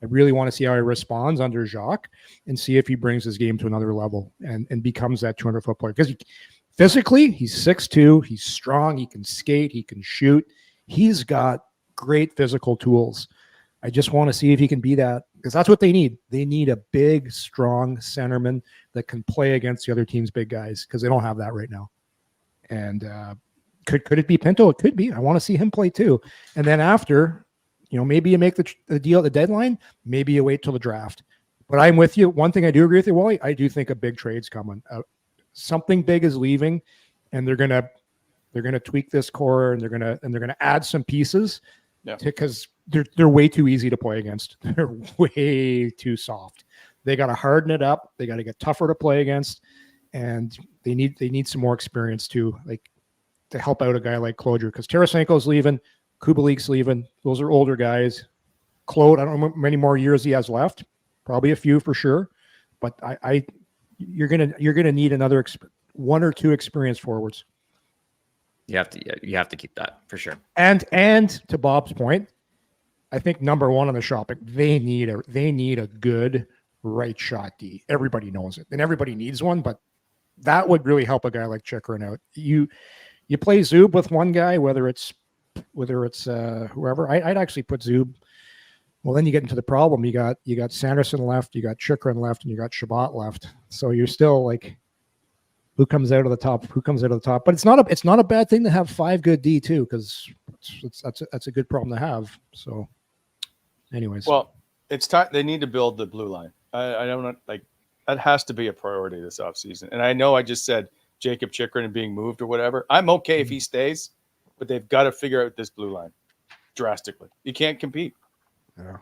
really want to see how he responds under Jacques and see if he brings his game to another level and becomes that 200-foot player. Because physically, he's 6'2", he's strong, he can skate, he can shoot. He's got great physical tools. I just want to see if he can be that, because that's what they need. They need a big, strong centerman that can play against the other team's big guys, because they don't have that right now. And could it be Pinto? It could be. I want to see him play too. And then after, maybe you make the deal at the deadline. Maybe you wait till the draft. But I'm with you. One thing I do agree with you, Wally. I do think a big trade's coming. Something big is leaving, and they're gonna tweak this core, and they're gonna add some pieces. Yeah. Because they're way too easy to play against. They're way too soft. They got to harden it up. They got to get tougher to play against, and they need some more experience too, like to help out a guy like Clodger, because Tarasenko's leaving, Kubalik's leaving. Those are older guys. Claude, I don't know how many more years he has left. Probably a few for sure, but you're gonna need another one or two experienced forwards. You have to keep that for sure. And to Bob's point, I think number one on the shopping, they need a good right shot D. Everybody knows it, and everybody needs one, but that would really help a guy like Chychrun out. You play Zub with one guy, whether it's whoever. I'd actually put Zub. Well, then you get into the problem. You got Sanderson left, you got Chychrun left, and you got Chabot left. So you're still like, who comes out of the top? But it's not a bad thing to have 5 good D too, because that's a good problem to have. So, anyways, well, it's time they need to build the blue line. I don't know, like that has to be a priority this offseason. And I know I just said Jacob Chychrun and being moved or whatever. I'm okay if he stays, but they've got to figure out this blue line drastically. You can't compete. Yeah.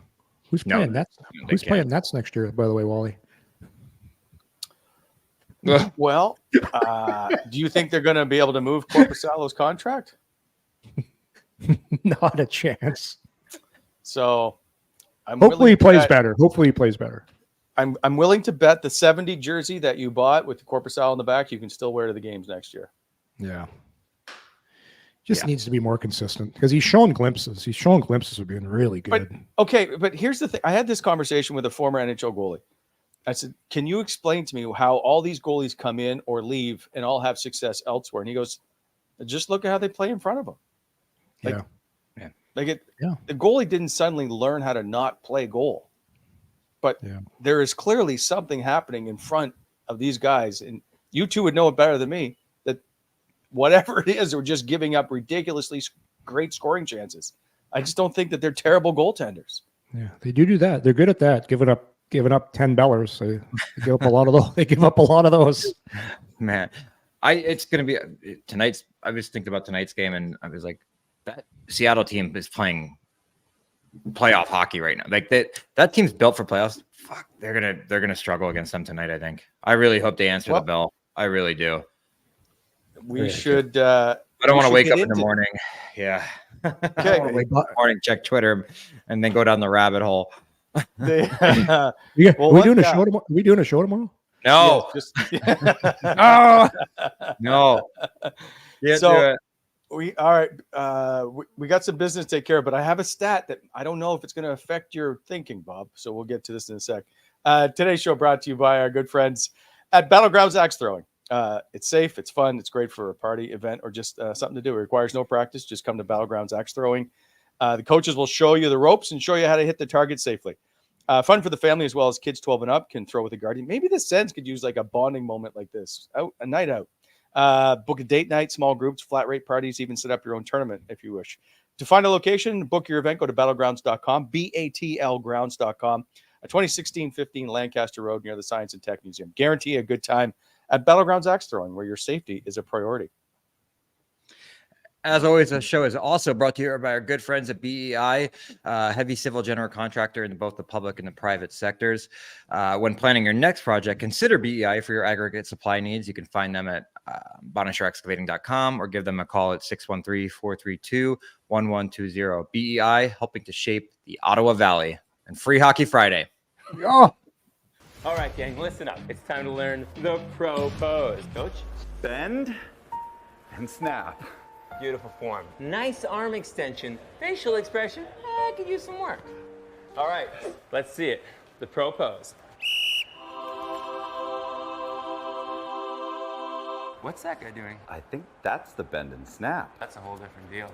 Who's playing Nets? Who's playing Nets next year? By the way, Wally. Well, do you think they're going to be able to move Korpisalo's contract? Not a chance. So, hopefully he plays better. I'm willing to bet the 70 jersey that you bought with the Korpisalo in the back, you can still wear to the games next year. Yeah. Just needs to be more consistent, because he's showing glimpses. Of being really good. But here's the thing. I had this conversation with a former NHL goalie. I said, can you explain to me how all these goalies come in or leave and all have success elsewhere? And he goes, just look at how they play in front of them. The goalie didn't suddenly learn how to not play goal. But there is clearly something happening in front of these guys. And you two would know it better than me, that whatever it is, they're just giving up ridiculously great scoring chances. I just don't think that they're terrible goaltenders. Yeah, they do that. They're good at that, giving up 10 bellers. They give up a lot of those. They give up a lot of those. Man, it's going to be tonight's. I was thinking about tonight's game, and I was like, that Seattle team is playing playoff hockey right now. Like that team's built for playoffs. Fuck, they're gonna struggle against them tonight. I think. I really hope they answer the bell. I really do. We should. I don't want to wake up in the morning. Yeah. Okay. Wake up in the morning, check Twitter, and then go down the rabbit hole. Are we doing a show tomorrow? No. No. Yeah. So we got some business to take care of, but I have a stat that I don't know if it's going to affect your thinking, Bob. So we'll get to this in a sec. Today's show brought to you by our good friends at Battlegrounds Axe Throwing. It's safe, it's fun, it's great for a party, event, or just something to do. It requires no practice. Just come to Battlegrounds Axe Throwing. The coaches will show you the ropes and show you how to hit the target safely. Fun for the family as well as kids 12 and up can throw with a guardian. Maybe the Sens could use like a bonding moment like this, a night out. Book a date night, small groups, flat rate parties, even set up your own tournament if you wish. To find a location, book your event, go to battlegrounds.com, batlgrounds.com, a 2016-15 Lancaster Road near the Science and Tech Museum. Guarantee a good time at Battlegrounds Axe Throwing, where your safety is a priority. As always, the show is also brought to you by our good friends at BEI, heavy civil general contractor in both the public and the private sectors. When planning your next project, consider BEI for your aggregate supply needs. You can find them at bonasherexcavating.com or give them a call at 613-432-1120. BEI, helping to shape the Ottawa Valley. And free Hockey Friday. Oh. All right, gang, listen up. It's time to learn the pro pose. Coach? Bend and snap. Beautiful form. Nice arm extension. Facial expression. I could use some work. All right, let's see it. The pro pose. What's that guy doing? I think that's the bend and snap. That's a whole different deal.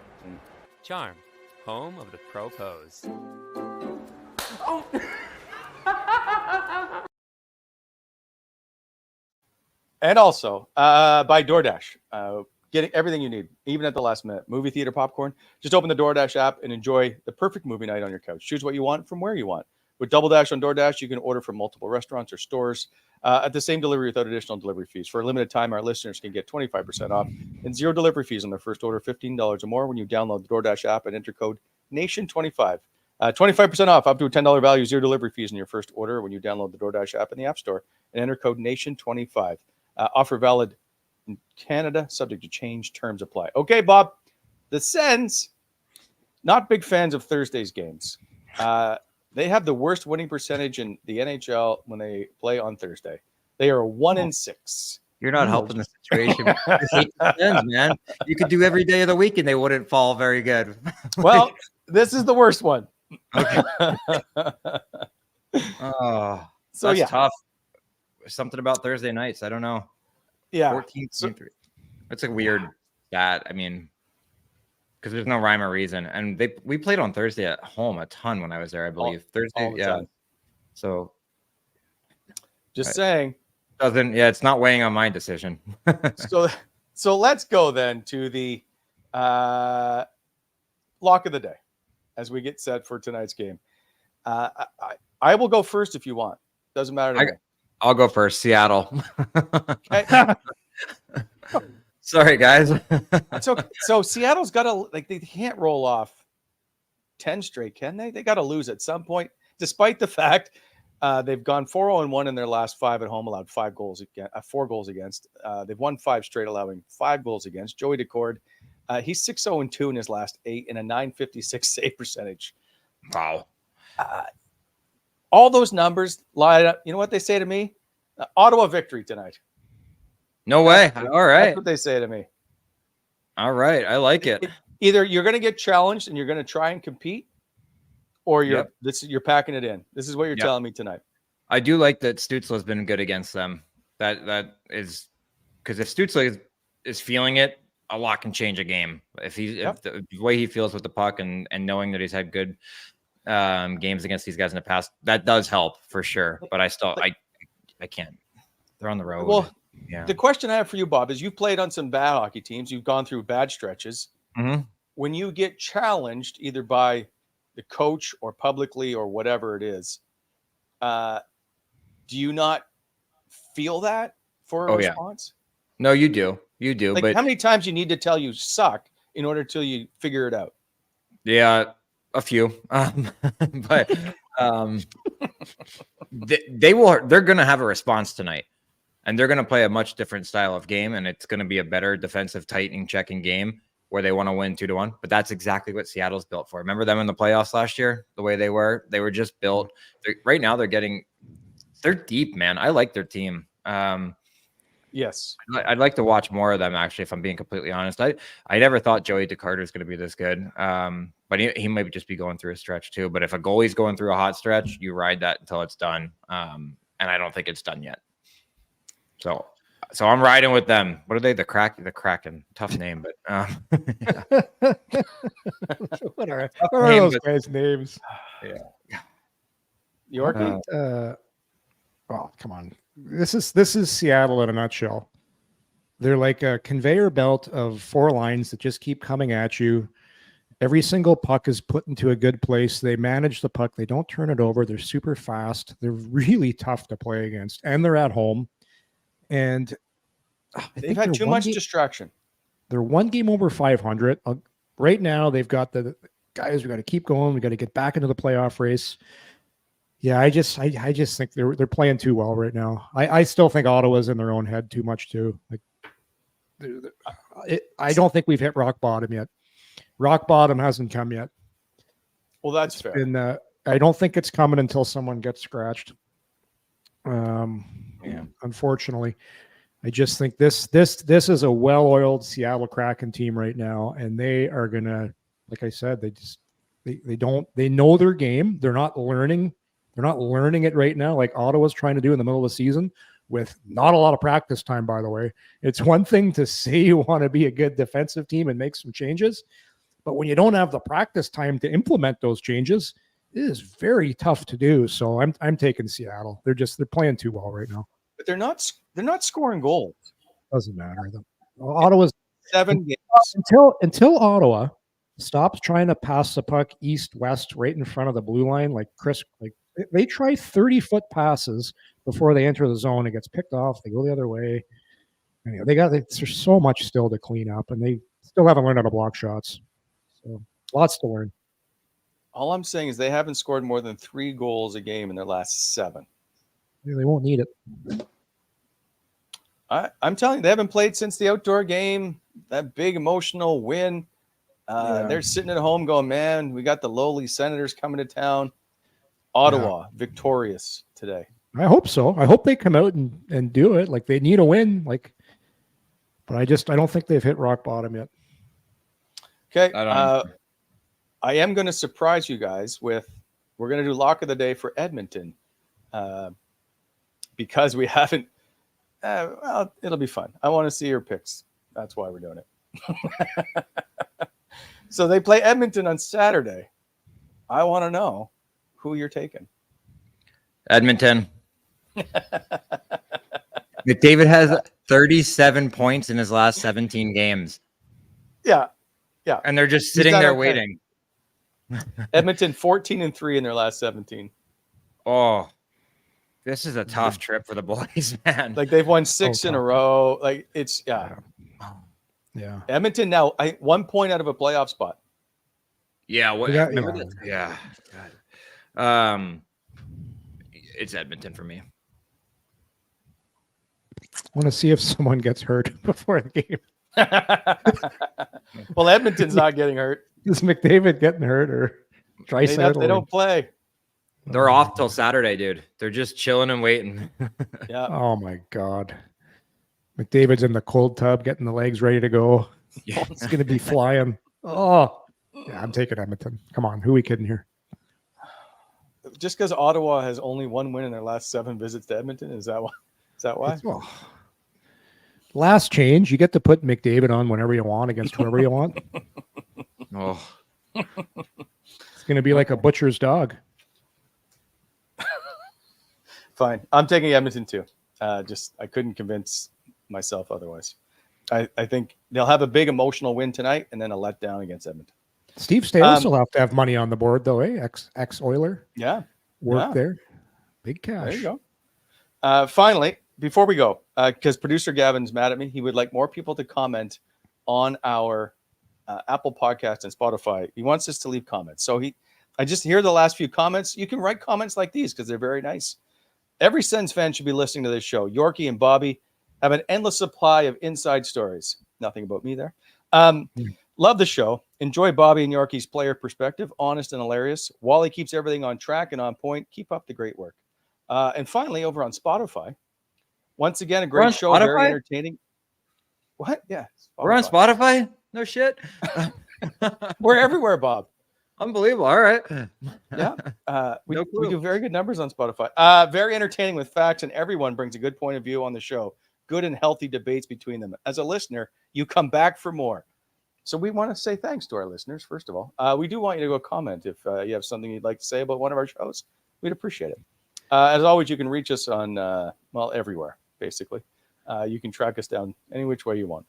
Charm, home of the pro pose. Oh! And also by DoorDash. Getting everything you need, even at the last minute. Movie theater popcorn. Just open the DoorDash app and enjoy the perfect movie night on your couch. Choose what you want from where you want. With Double Dash on DoorDash, you can order from multiple restaurants or stores at the same delivery without additional delivery fees. For a limited time, our listeners can get 25% off and 0 delivery fees on their first order, $15 or more when you download the DoorDash app and enter code NATION25. 25% off up to a $10 value, 0 delivery fees in your first order when you download the DoorDash app in the App Store and enter code NATION25. Offer valid in Canada, subject to change, terms apply. Okay, Bob, the Sens, not big fans of Thursday's games. They have the worst winning percentage in the NHL when they play on Thursday. They are 1-6. You're not helping the situation. You hate the Sens, man. You could do every day of the week and they wouldn't fall very good. Well, this is the worst one. Okay. Oh, so that's yeah, tough. Something about Thursday nights. I don't know. Yeah, 14-3. That's a weird stat. I mean, because there's no rhyme or reason. And we played on Thursday at home a ton when I was there, I believe. Thursday, yeah. Time. So just saying. It's not weighing on my decision. So let's go then to the lock of the day as we get set for tonight's game. I will go first if you want. Doesn't matter to me. I'll go first. Seattle. Okay. Sorry, guys. So Seattle's got to they can't roll off 10 straight, can they? They got to lose at some point, despite the fact they've gone 4-0-1 in their last 5 at home, allowed 4 goals against. They've won 5 straight, allowing 5 goals against. Joey Decord, he's 6-0-2 in his last 8 and a .956 save percentage. Wow. All those numbers line up. You know what they say to me? Ottawa victory tonight. No way. All right. That's what they say to me. All right. I like it. Either you're going to get challenged and you're going to try and compete, or you're packing it in. This is what you're telling me tonight. I do like that Stützle has been good against them. That is because if Stützle is feeling it, a lot can change a game. If the way he feels with the puck and knowing that he's had good games against these guys in the past, that does help for sure. But I can't. They're on the road. Well, the question I have for you, Bob, is you've played on some bad hockey teams. You've gone through bad stretches. Mm-hmm. When you get challenged either by the coach or publicly or whatever it is, do you not feel that for a response? No, you do. You do. But how many times you need to tell you suck in order till you figure it out? Yeah, a few. But they're going to have a response tonight. And they're going to play a much different style of game, and it's going to be a better defensive, tightening, checking game where they want to win 2-1. But that's exactly what Seattle's built for. Remember them in the playoffs last year? The way they were just built. Right now, they're deep, man. I like their team. Yes, I'd like to watch more of them. Actually, if I'm being completely honest, I never thought Joey Decarter was going to be this good. But he might just be going through a stretch too. But if a goalie's going through a hot stretch, you ride that until it's done. And I don't think it's done yet. So I'm riding with them. What are they? The Kraken. Tough name, but what are those guys' names? Yeah. Yorkie? Well, come on. This is Seattle in a nutshell. They're like a conveyor belt of 4 lines that just keep coming at you. Every single puck is put into a good place. They manage the puck. They don't turn it over. They're super fast. They're really tough to play against, and they're at home. And they've had too much distraction. They're one game over 500. Right now, they've got the guys, we got to keep going. We got to get back into the playoff race. Yeah, I just think they're playing too well right now. I still think Ottawa's in their own head too much too. Like, I don't think we've hit rock bottom yet. Rock bottom hasn't come yet. Well, that's fair. And I don't think it's coming until someone gets scratched. Unfortunately, I just think this is a well-oiled Seattle Kraken team right now, and they are gonna, like I said, they know their game. They're not learning it right now, like Ottawa's trying to do in the middle of the season with not a lot of practice time, by the way. It's one thing to say you want to be a good defensive team and make some changes, but when you don't have the practice time to implement those changes, it is very tough to do. So I'm taking Seattle. They're playing too well right now. But they're not scoring goals. Doesn't matter. Ottawa's 7 games. Until Ottawa stops trying to pass the puck east-west right in front of the blue line, like they try 30-foot passes before they enter the zone. It gets picked off. They go the other way. And there's so much still to clean up, and they still haven't learned how to block shots. So lots to learn. All I'm saying is they haven't scored more than 3 goals a game in their last 7. They won't need it. I'm telling you, they haven't played since the outdoor game, that big emotional win. They're sitting at home going, man, we got the lowly Senators coming to town. Ottawa, victorious today. I hope so. I hope they come out and do it. Like, they need a win. But I don't think they've hit rock bottom yet. Okay. I am going to surprise you guys we're going to do lock of the day for Edmonton. Because we haven't, well, it'll be fun. I want to see your picks. That's why we're doing it. So they play Edmonton on Saturday. I want to know who you're taking. Edmonton. McDavid has 37 points in his last 17 games. Yeah. And they're just sitting there waiting. Edmonton 14-3 in their last 17. Oh, this is a tough trip for the boys, man. Like, they've won 6 in a row. Like, it's Yeah. Edmonton now 1 point out of a playoff spot. Yeah. Remember that? Yeah. God. It's Edmonton for me. I want to see if someone gets hurt before the game. Well, Edmonton's not getting hurt. Is McDavid getting hurt or Draisaitl? They don't play. They're off till Saturday, dude. They're just chilling and waiting. Yeah. Oh my God. McDavid's in the cold tub, getting the legs ready to go. Yeah. It's going to be flying. Oh, yeah. I'm taking Edmonton. Come on. Who are we kidding here? Just because Ottawa has only 1 win in their last 7 visits to Edmonton, is that why? Last change, you get to put McDavid on whenever you want against whoever you want. Oh, it's going to be like a butcher's dog. Fine. I'm taking Edmonton too. I couldn't convince myself otherwise. I think they'll have a big emotional win tonight and then a letdown against Edmonton. Steve Staios will have to have money on the board, though, eh? Ex-Oiler. Yeah. Work there. Big cash. There you go. Finally, before we go, because producer Gavin's mad at me, he would like more people to comment on our Apple Podcast and Spotify. He wants us to leave comments. So I just hear the last few comments. You can write comments like these because they're very nice. Every Sens fan should be listening to this show. Yorkie and Bobby have an endless supply of inside stories. Nothing about me there. Love the show. Enjoy Bobby and Yorkie's player perspective. Honest and hilarious. Wally keeps everything on track and on point. Keep up the great work. And finally, over on Spotify, once again, a great show. Spotify? Very entertaining. What? Yeah. We're on Spotify? No shit. We're everywhere, Bob. Unbelievable. All right. Yeah. We do very good numbers on Spotify. Very entertaining with facts, and everyone brings a good point of view on the show. Good and healthy debates between them. As a listener, you come back for more. So we want to say thanks to our listeners, first of all. We do want you to go comment if you have something you'd like to say about one of our shows. We'd appreciate it. As always, you can reach us on, everywhere, basically. You can track us down any which way you want.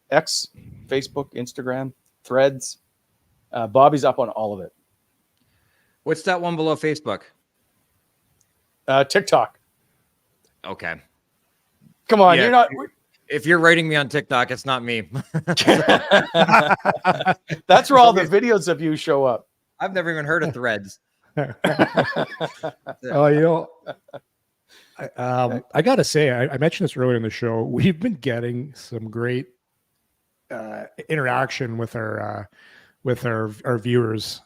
X, Facebook, Instagram, Threads, Bobby's up on all of it. What's that one below Facebook? TikTok. Okay. Come on, you're not. If you're rating me on TikTok, it's not me. That's where all the videos of you show up. I've never even heard of Threads. Oh, I gotta say, I mentioned this earlier in the show. We've been getting some great interaction with our viewers.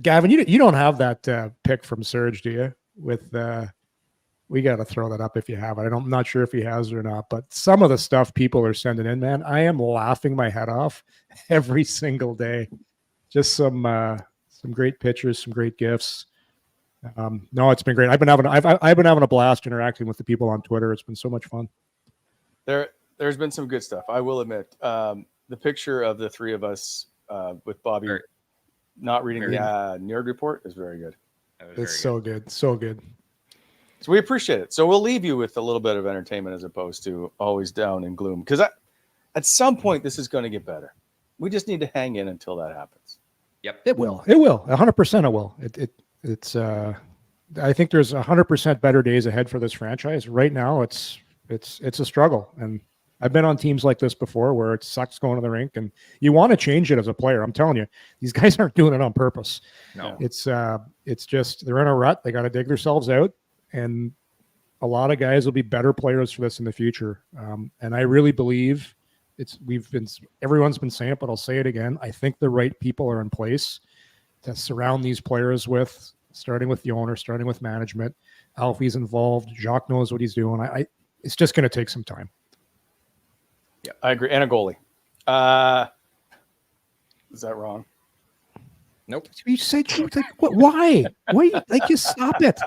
Gavin, you don't have that pic from Serge, do you? With we got to throw that up if you have it. I'm not sure if he has it or not, but some of the stuff people are sending in, man, I am laughing my head off every single day. Just some great pictures, some great gifts. No, it's been great. I've been having a blast interacting with the people on Twitter. It's been so much fun. There's been some good stuff. I will admit, the picture of the three of us with Bobby not reading the nerd report is very good. It's so good. So good. So we appreciate it. So we'll leave you with a little bit of entertainment as opposed to always down in gloom. Because at some point, this is going to get better. We just need to hang in until that happens. Yep. It will. 100% it will. It's I think there's 100% better days ahead for this franchise. Right now, it's a struggle. And I've been on teams like this before where it sucks going to the rink and you want to change it as a player. I'm telling you, these guys aren't doing it on purpose. No. It's just they're in a rut. They got to dig themselves out. And a lot of guys will be better players for this in the future. And I really believe everyone's been saying it, but I'll say it again. I think the right people are in place to surround these players with, starting with the owner, starting with management. Alfie's involved. Jacques knows what he's doing. It's just going to take some time. Yeah, I agree. And a goalie. Is that wrong? Nope. You say, like, what? Why? Like, you stop it.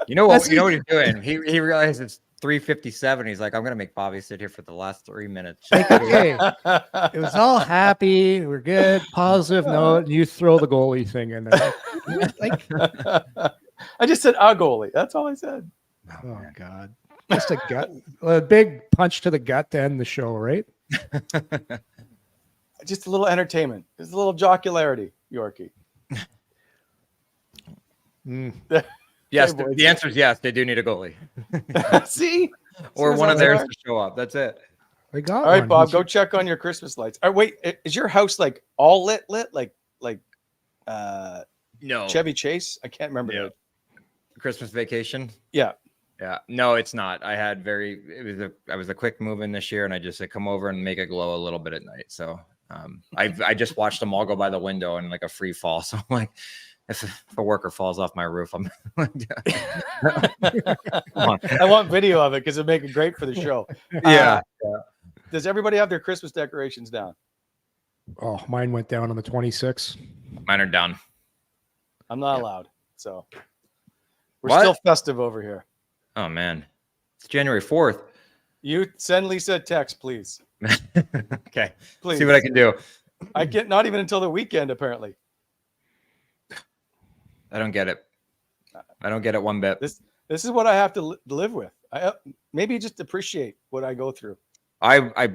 You know what? You know what he's doing. He realizes it's 3:57. He's like, I'm gonna make Bobby sit here for the last 3 minutes. Okay. It was all happy. We're good. Positive note. You throw the goalie thing in there. Like, I just said a goalie. That's all I said. Oh God. Just a big punch to the gut to end the show, right? Just a little entertainment. Just a little jocularity, Yorkie. Yes, the answer is yes. They do need a goalie. See? Or one of theirs to show up. That's it. They got all right, one. Bob, go check on your Christmas lights. All right, wait, is your house like all lit? Like no Chevy Chase? I can't remember. No. Christmas Vacation? Yeah. Yeah. No, it's not. I was a quick move in this year and I just said come over and make it glow a little bit at night. So I just watched them all go by the window and like a free fall. So I'm like, if a worker falls off my roof, I'm I want video of it because it'd make it great for the show. Yeah. Does everybody have their Christmas decorations down? Oh, mine went down on the 26th. Mine are down. I'm not allowed. So we're What? still festive over here. Oh man. It's January 4th. You send Lisa a text, please. Okay. Please. See what I can do. I get not even until the weekend, apparently. I don't get it. I don't get it one bit. This is what I have to live with. I maybe just appreciate what I go through. I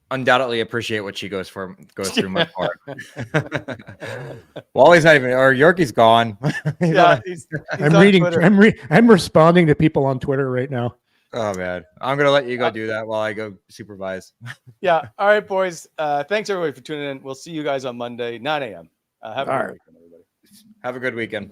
undoubtedly appreciate what she goes through my part. Wally's not even, or Yorkie's gone. Yeah, he's I'm reading. I'm responding to people on Twitter right now. Oh man, I'm gonna let you go do that while I go supervise. Yeah. All right, boys. Thanks everybody for tuning in. We'll see you guys on Monday, 9 a.m. Have a good weekend, everybody. Have a good weekend.